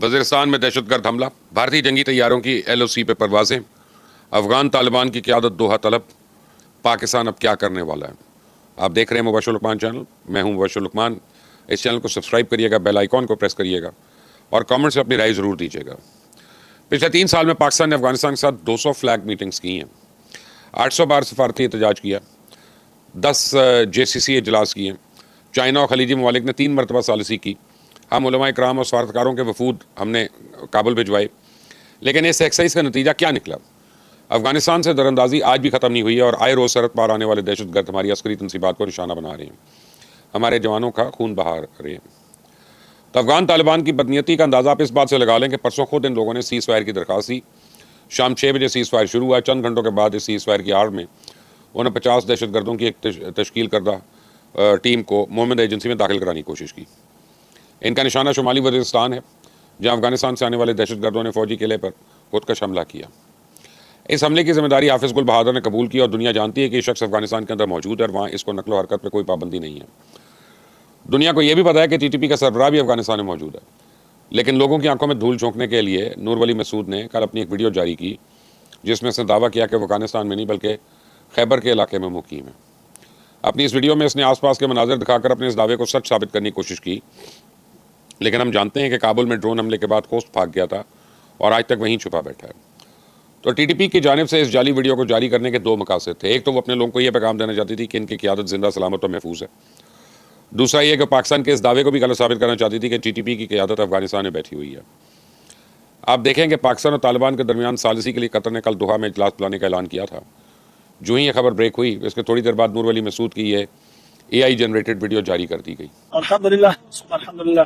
वज़ीरिस्तान में दहशतगर्द हमला, भारतीय जंगी तैयारों की LOC पे परवाज़ें, अफ़गान तालिबान की क़यादत दोहा तलब, पाकिस्तान अब क्या करने वाला है। आप देख रहे हैं मुबश्शिर लुकमान चैनल, मैं हूं मुबश्शिर लुकमान। इस चैनल को सब्सक्राइब करिएगा, बेल आइकॉन को प्रेस करिएगा और कमेंट्स में अपनी राय ज़रूर दीजिएगा। पिछले 3 साल में पाकिस्तान ने अफ़गानिस्तान के साथ 200 फ्लैग मीटिंग्स की हैं, 800 बार सफारती एहतजाज किया, 10 JCC इजलास किए, चाइना और खलीजी ममालिक ने 3 मरतबा सालिसी की, हम उलमा इकराम और सफारतकारों के वफूद हमने काबुल भिजवाए। लेकिन इस एक्सरसाइज का नतीजा क्या निकला? अफगानिस्तान से दरअंदाजी आज भी ख़त्म नहीं हुई है और आए रोज़ सरहद पार आने वाले दहशतगर्द हमारी अस्करी तनसीबात को निशाना बना रहे हैं, हमारे जवानों का खून बहा रहे हैं। तो अफगान तालिबान की बदनीयती का अंदाज़ा आप इस बात से लगा लें कि परसों खुद इन लोगों ने सीज़ फायर की दरख्वास्त दी। शाम 6 बजे सीज़ फायर शुरू हुआ। चंद घंटों के बाद इस सीज़ फायर की आड़ में उन्होंने 50 दहशतगर्दों की एक तश्कील करदा टीम को मोहम्मद एजेंसी में दाखिल कराने की कोशिश की। इनका निशाना शुमाली वज़ीरिस्तान है, जहाँ अफगानिस्तान से आने वाले दहशतगर्दों ने फ़ौजी किले पर खुदकश हमला किया। इस हमले की जिम्मेदारी हाफिज़ गुल बहादुर ने कबूल की और दुनिया जानती है कि ये शख्स अफगानिस्तान के अंदर मौजूद है और वहाँ इसको नकलो हरकत पर कोई पाबंदी नहीं है। दुनिया को यह भी पता है कि TTP का सरबराह भी अफगानिस्तान में मौजूद है। लेकिन लोगों की आंखों में धूल झोंकने के लिए नूर वली मसूद ने कल अपनी एक वीडियो जारी की, जिसमें उसने दावा किया कि वो अफगानिस्तान में नहीं बल्कि खैबर के इलाके में मुकीम है। अपनी इस वीडियो में इसने आसपास के मनाजिर दिखाकर अपने इस दावे को सच साबित करने की कोशिश की। लेकिन हम जानते हैं कि काबुल में ड्रोन हमले के बाद होस्ट भाग गया था और आज तक वहीं छुपा बैठा है। तो TTP की जानिब से इस जाली वीडियो को जारी करने के 2 मकासद थे। एक तो वो अपने लोगों को यह पैगाम देना चाहती थी कि इनकी क़यादत जिंदा सलामत और महफूज है। दूसरा ये कि पाकिस्तान के इस दावे को भी गलत साबित करना चाहती थी कि TTP की क़यादत अफगानिस्तान में बैठी हुई है। आप देखें कि पाकिस्तान और तालिबान के दरमियान सालिसी के लिए कतर ने कल दोहा में इजलास बुलाने का ऐलान किया था। जो ही ये खबर ब्रेक हुई, इसके थोड़ी देर बाद नूर वली मसूद की ये AI जनरेटेड वीडियो जारी कर दी गई। अल्हम्दुलिल्लाह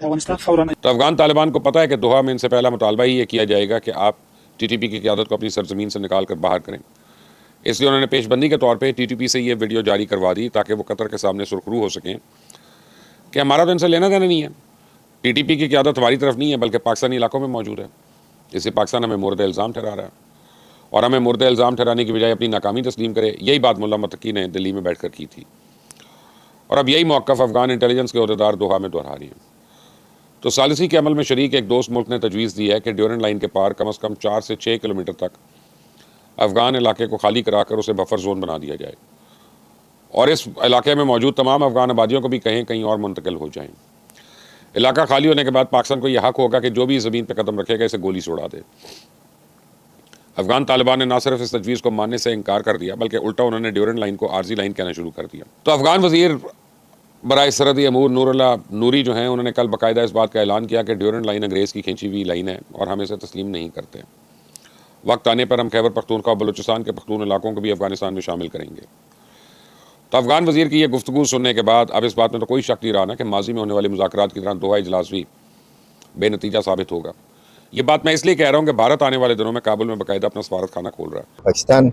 अफगानिस्तान खबर नहीं। तो अफगान तालिबान को पता है कि दोहा में इनसे पहला मुतालबा ही ये किया जाएगा कि आप TTP की क़यादत को अपनी सरजमीन से निकाल कर बाहर करें। इसलिए उन्होंने पेशबंदी के तौर पे TTP से ये वीडियो जारी करवा दी ताकि वो कतर के सामने सुरखरू हो सकें कि हमारा तो इनसे लेना देना नहीं है, TTP की क़यादत हमारी तरफ नहीं है बल्कि पाकिस्तानी इलाकों में मौजूद है। इससे पाकिस्तान हमें मुर्द इल्ज़ाम ठहरा रहा है और हमें मुर्द इल्ज़ाम ठहराने की बजाय अपनी नाकामी तस्लीम करे। यही बात मुल्ला मुत्तकी ने दिल्ली में बैठ कर की थी और अब यही मौक़िफ़ अफगान इंटेलिजेंस के अहदेदार दोहा में दोहरा रही हैं। तो सालिसी के अमल में शरीक एक दोस्त मुल्क ने तजवीज़ दी है कि ड्यूरेंट लाइन के पार कम से कम 4 से 6 किलोमीटर तक अफगान इलाके को खाली कराकर उसे बफर जोन बना दिया जाए और इस इलाके में मौजूद तमाम अफगान आबादियों को भी कहीं और मुंतकिल हो जाएं। इलाका खाली होने के बाद पाकिस्तान को यह हक होगा कि जो भी ज़मीन पर कदम रखेगा इसे गोली से उड़ा दे। अफगान तालिबान ने न सिर्फ इस तजवीज़ को मानने से इनकार कर दिया बल्कि उल्टा उन्होंने ड्यूरेंट लाइन को आर्जी लाइन कहना शुरू कर दिया। तो अफगान वज़ीर बराए सरहदी अमूर नूरुल्लाह नूरी जो हैं, उन्होंने कल बाकायदा इस बात का ऐलान किया कि ड्यूरेंट लाइन अंग्रेज़ की खींची हुई लाइन है और हम इसे तस्लीम नहीं करते। वक्त आने पर हम खैबर पख्तूनख्वा और बलूचिस्तान के पख्तून इलाकों को भी अफगानिस्तान में शामिल करेंगे। तो अफगान वज़ीर की यह गुफ्तगू सुनने के बाद अब इस बात में तो कोई शक नहीं रहा ना कि माजी में होने वाले मुज़ाकरात की तरह दोहा इजलास भी बेनतीजा साबित होगा। ये बात मैं इसलिए कह रहा हूँ कि भारत आने वाले दिनों में काबुल में बाकायदा अपना सफारत खाना खोल रहा है। पाकिस्तान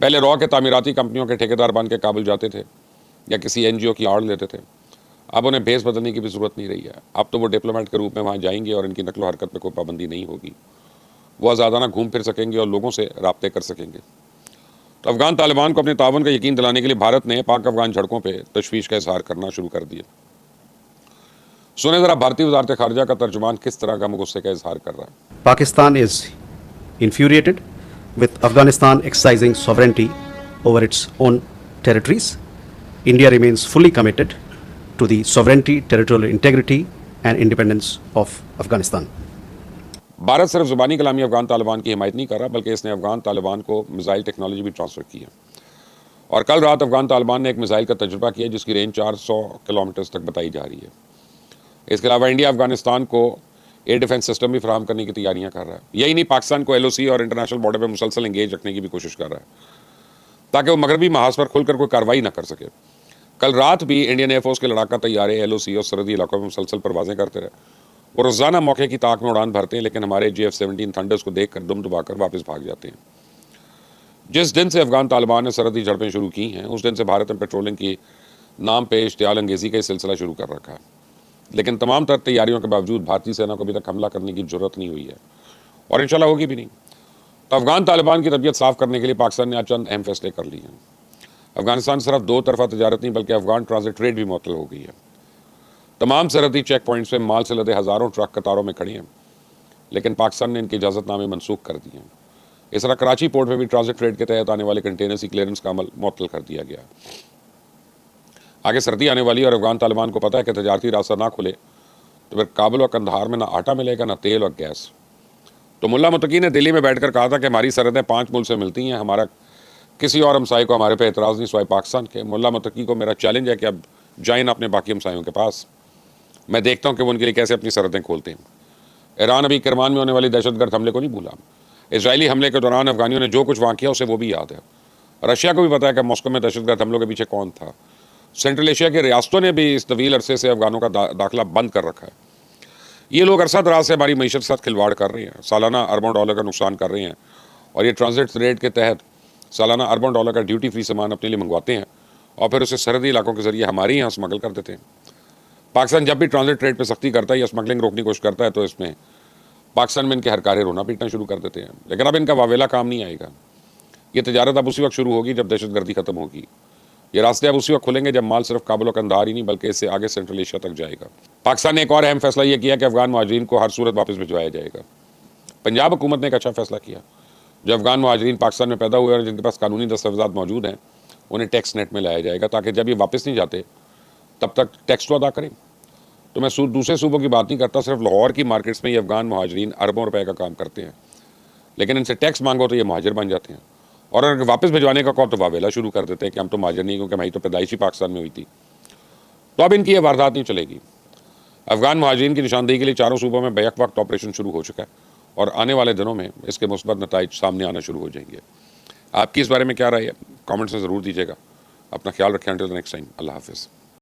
पहले रॉ के तामीराती कंपनियों के ठेकेदार बन के काबुल जाते थे या किसी NGO की आड़ लेते थे। अब उन्हें भेस बदलने की भी ज़रूरत नहीं रही है। अब तो वो डिप्लोमेट के रूप में वहाँ जाएंगे और इनकी नकलो हरकत पर कोई पाबंदी नहीं होगी। वो आज़ादाना घूम फिर सकेंगे और लोगों से राब्ते कर सकेंगे। तो अफगान तालिबान को अपने ताउन का यकीन दिलाने के लिए भारत ने पाक अफगान झड़पों पर तशवीश का इजहार करना शुरू कर दिया। सुने ज़रा भारतीय वज़ारत ख़ारजा का तर्जुमान किस तरह का गुस्से का इजहार कर रहा है। Pakistan is infuriated with Afghanistan exercising sovereignty over its own territories. India remains fully committed to the sovereignty, territorial integrity and independence of Afghanistan. Bharat सिर्फ ज़ुबानी कलामी अफगान तालिबान की हिमायत नहीं कर रहा बल्कि इसने अफगान तालिबान को मिसाइल टेक्नोलॉजी भी ट्रांसफ़र की है और कल रात अफगान तालिबान ने एक मिसाइल का तजुर्बा किया जिसकी रेंज 400 किलोमीटर तक बताई जा रही है। इसके अलावा इंडिया अफगानिस्तान को एयर डिफेंस सिस्टम भी फराहम करने की तैयारियां कर रहा है। यही नहीं, पाकिस्तान को LOC और इंटरनेशनल बॉर्डर पर मुसलसल इंगेज रखने की भी कोशिश कर रहा है ताकि वो मगरबी महाज पर खुलकर कोई कार्रवाई ना कर सके, कल रात भी इंडियन एयरफोर्स के लड़ाका तैयारे LOC और सरहदी इलाकों में मुसलसल परवाजें करते रहे। वो रोज़ाना मौके की ताक में उड़ान भरते हैं, लेकिन हमारे JF-17 थंडर्स को देखकर दुम दबाकर वापस भाग जाते हैं। जिस दिन से अफगान तालिबान ने सरहदी झड़पें शुरू की हैं, उस दिन से भारत ने पेट्रोलिंग की नाम पे इश्तियाल अंगेज़ी का सिलसिला शुरू कर रखा है। लेकिन तमाम तर तैयारियों के बावजूद भारतीय सेना को अभी तक हमला करने की जरूरत नहीं हुई है और इंशाल्लाह होगी भी नहीं। तो अफगान तालिबान की तबीयत साफ करने के लिए पाकिस्तान ने आज चंद अहम फैसले कर लिए हैं। अफगानिस्तान सिर्फ दो तरफा तजारत नहीं बल्कि अफगान ट्रांजिट ट्रेड भी मुअत्तल हो गई है। तमाम सरहदी चेक पॉइंट्स पे माल से लदे हज़ारों ट्रक कतारों में खड़े हैं, लेकिन पाकिस्तान ने इनके इजाज़तनामे मनसूख कर दिए हैं। इस तरह कराची पोर्ट में भी ट्रांजिट ट्रेड के तहत आने वाले कंटेनर्स की क्लियरेंस का अमल मुअत्तल कर दिया गया। आगे सर्दी आने वाली है और अफगान तालिबान को पता है कि तजारती रास्ता ना खुले तो फिर काबुल और कंधार में ना आटा मिलेगा, ना तेल और गैस। तो मुल्ला मुत्तकी ने दिल्ली में बैठकर कहा था कि हमारी सरहदें 5 मुल्क से मिलती हैं, हमारा किसी और हमसाये को हमारे पे एतराज़ नहीं सिवाय पाकिस्तान के। मुल्ला मुत्तकी को मेरा चैलेंज है कि अब जाए ना अपने बाकी हमसायों के पास, मैं देखता हूँ कि वो उनके लिए कैसे अपनी सरहदें खोलते हैं। ईरान अभी करमान में होने वाली दहशतगर्द हमले को नहीं भूला। इसराइली हमले के दौरान अफगानियों ने जो कुछ वहाँ किया उसे वो भी याद है। रशिया को भी पता है कि मॉस्को में दहशतगर्द हमलों के पीछे कौन था। सेंट्रल एशिया की रियासतों ने भी इस तवील अरसे से अफगानों का दाखिला बंद कर रखा है। ये लोग अरसा दराज से हमारी मीशत के साथ खिलवाड़ कर रहे हैं, सालाना अरबों डॉलर का नुकसान कर रहे हैं और ये ट्रांजिट रेट के तहत सालाना अरबों डॉलर का ड्यूटी फ्री सामान अपने लिए मंगवाते हैं और फिर उसे सरहदी इलाकों के जरिए हमारे यहाँ स्मगल कर देते हैं। पाकिस्तान जब भी ट्रांजिट ट्रेड पर सख्ती करता है या स्मगलिंग रोकने की कोशिश करता है तो इसमें पाकिस्तान में इनके हरकारे रोना पीटना शुरू कर देते हैं। लेकिन अब इनका वावेला काम नहीं आएगा। ये तजारत अब उसी वक्त शुरू होगी जब दहशतगर्दी खत्म होगी। ये रास्ते अब उसी वक्त खुलेंगे जब माल सिर्फ काबुल और कंधार ही नहीं बल्कि इससे आगे सेंट्रल एशिया तक जाएगा। पाकिस्तान ने एक और अहम फैसला यह किया कि अफगान मुहाजिरीन को हर सूरत वापस भिजवाया जाएगा। पंजाब हुकूमत ने एक अच्छा फैसला किया। जो अफगान मुहाजिरीन पाकिस्तान में पैदा हुए और जिनके पास कानूनी दस्तावेज़ात मौजूद हैं उन्हें टैक्स नेट में लाया जाएगा ताकि जब ये वापस नहीं जाते तब तक टैक्स तो अदा करें। तो मैं दूसरे सूबों की बात नहीं करता, सिर्फ लाहौर की मार्केट्स में ये अफगान मुहाजिरीन अरबों रुपए का काम करते हैं, लेकिन इनसे टैक्स मांगो तो ये मुहाजिर बन जाते हैं और अगर वापस भिजवाने का कहो तो वावेला शुरू कर देते हैं कि हम तो मुहाजिर नहीं, क्योंकि हमारी तो पैदाइश ही पाकिस्तान में हुई थी। तो अब इनकी ये वारदात नहीं चलेगी। अफगान मुहाजिरीन की निशानदेही के लिए चारों सूबों में बैक वक्त ऑपरेशन शुरू हो चुका है और आने वाले दिनों में इसके मुस्बत नताइज सामने आना शुरू हो जाएंगे। आपकी इस बारे में क्या राय है? कॉमेंट्स में ज़रूर दीजिएगा। अपना ख्याल रखें। अंटिल द नेक्स्ट टाइम, अल्लाह हाफिज़।